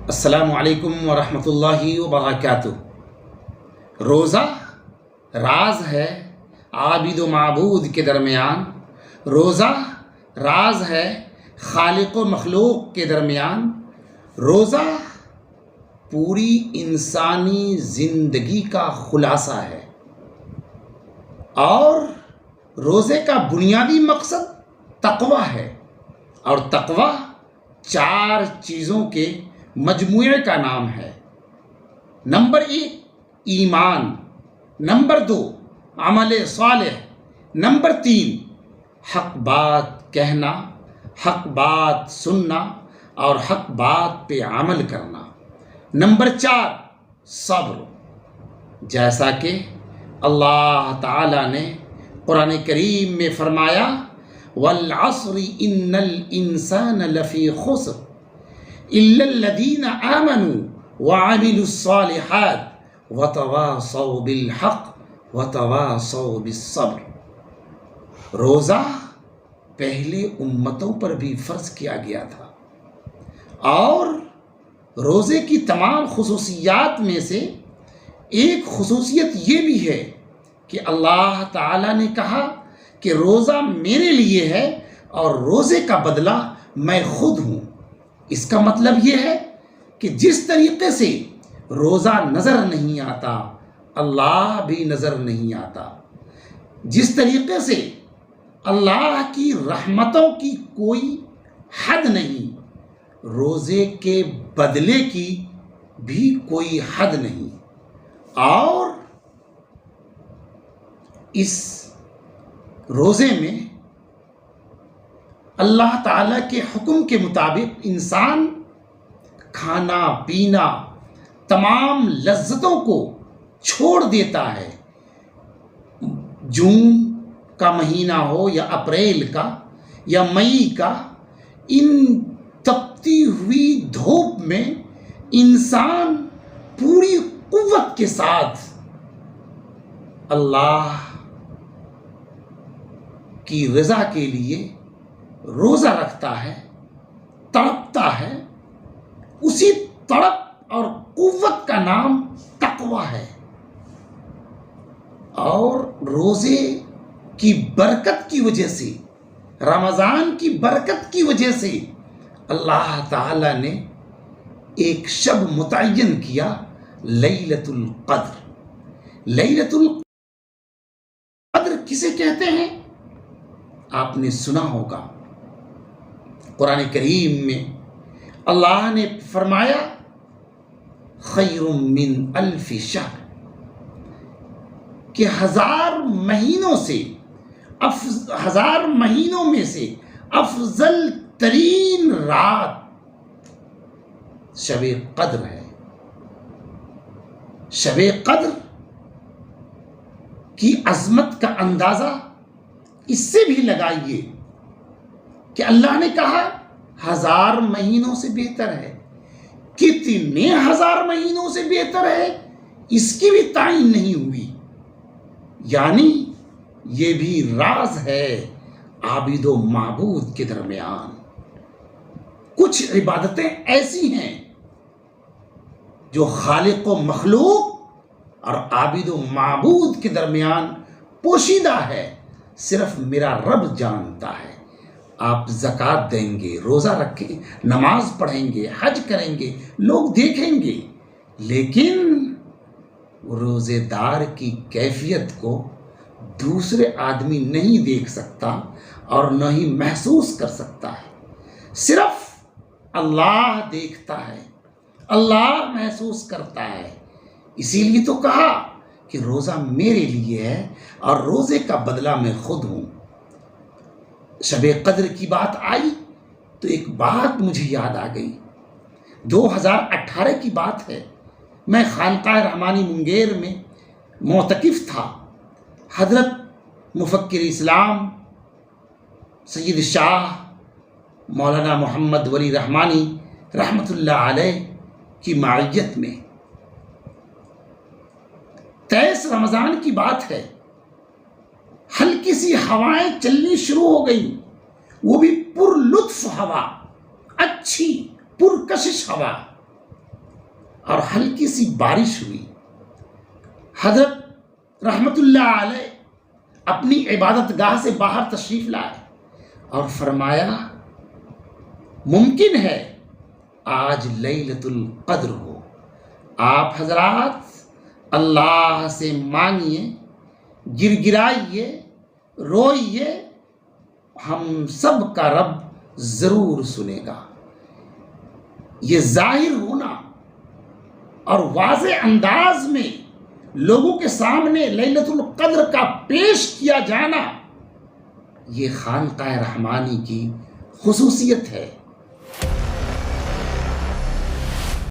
السلام علیکم ورحمۃ اللہ وبرکاتہ۔ روزہ راز ہے عابد و معبود کے درمیان، روزہ راز ہے خالق و مخلوق کے درمیان، روزہ پوری انسانی زندگی کا خلاصہ ہے، اور روزے کا بنیادی مقصد تقوی ہے، اور تقوی 4 چیزوں کے مجموعے کا نام ہے۔ نمبر 1 ایمان، نمبر 2 عمل صالح، نمبر 3 حق بات کہنا، حق بات سننا اور حق بات پہ عمل کرنا، نمبر 4 صبر، جیسا کہ اللہ تعالیٰ نے قرآن کریم میں فرمایا والعصر ان الانسان لفی خسر الا الذین آمنوا وعملوا الصالحات وتواصوا بالحق وتواصوا بالصبر۔ روزہ پہلے امتوں پر بھی فرض کیا گیا تھا، اور روزے کی تمام خصوصیات میں سے ایک خصوصیت یہ بھی ہے کہ اللہ تعالیٰ نے کہا کہ روزہ میرے لیے ہے اور روزے کا بدلہ میں خود ہوں۔ اس کا مطلب یہ ہے کہ جس طریقے سے روزہ نظر نہیں آتا، اللہ بھی نظر نہیں آتا، جس طریقے سے اللہ کی رحمتوں کی کوئی حد نہیں، روزے کے بدلے کی بھی کوئی حد نہیں، اور اس روزے میں اللہ تعالیٰ کے حکم کے مطابق انسان کھانا پینا تمام لذتوں کو چھوڑ دیتا ہے۔ جون کا مہینہ ہو یا اپریل کا یا مئی کا، ان تپتی ہوئی دھوپ میں انسان پوری قوت کے ساتھ اللہ کی رضا کے لیے روزہ رکھتا ہے، تڑپتا ہے۔ اسی تڑپ اور قوت کا نام تقوی ہے، اور روزے کی برکت کی وجہ سے، رمضان کی برکت کی وجہ سے اللہ تعالی نے ایک شب متعین کیا، لیلۃ القدر۔ لیلۃ القدر کسے کہتے ہیں؟ آپ نے سنا ہوگا، قرآن کریم میں اللہ نے فرمایا خیر من الف شہر، کہ 1000 مہینوں سے، 1000 مہینوں میں سے افضل ترین رات شب قدر ہے۔ شب قدر کی عظمت کا اندازہ اس سے بھی لگائیے کہ اللہ نے کہا 1000 مہینوں سے بہتر ہے، کتنے 1000 مہینوں سے بہتر ہے اس کی بھی تعین نہیں ہوئی، یعنی یہ بھی راز ہے عابد و معبود کے درمیان۔ کچھ عبادتیں ایسی ہیں جو خالق و مخلوق اور عابد و معبود کے درمیان پوشیدہ ہے، صرف میرا رب جانتا ہے۔ آپ زکوٰۃ دیں گے، روزہ رکھیں، نماز پڑھیں گے، حج کریں گے، لوگ دیکھیں گے، لیکن روزے دار کی کیفیت کو دوسرے آدمی نہیں دیکھ سکتا اور نہ ہی محسوس کر سکتا ہے، صرف اللہ دیکھتا ہے، اللہ محسوس کرتا ہے۔ اسی لیے تو کہا کہ روزہ میرے لیے ہے اور روزے کا بدلہ میں خود ہوں۔ شب قدر کی بات آئی تو ایک بات مجھے یاد آ گئی، 2018 کی بات ہے، میں خانقاہ رحمانی منگیر میں معتکف تھا۔ حضرت مفکر اسلام سید شاہ مولانا محمد ولی رحمانی رحمۃ اللہ علیہ کی معیت میں 23 رمضان کی بات ہے۔ ہلکی سی ہوائیں چلنی شروع ہو گئی، وہ بھی پر لطف ہوا، اچھی پرکشش ہوا، اور ہلکی سی بارش ہوئی۔ حضرت رحمت اللہ علیہ اپنی عبادت گاہ سے باہر تشریف لائے اور فرمایا ممکن ہے آج لیلۃ القدر ہو، آپ حضرات اللہ سے مانگیے، گر گرائیے، روئیے، ہم سب کا رب ضرور سنے گا۔ یہ ظاہر ہونا اور واضح انداز میں لوگوں کے سامنے لیلۃ القدر کا پیش کیا جانا، یہ خانقاہ رحمانی کی خصوصیت ہے۔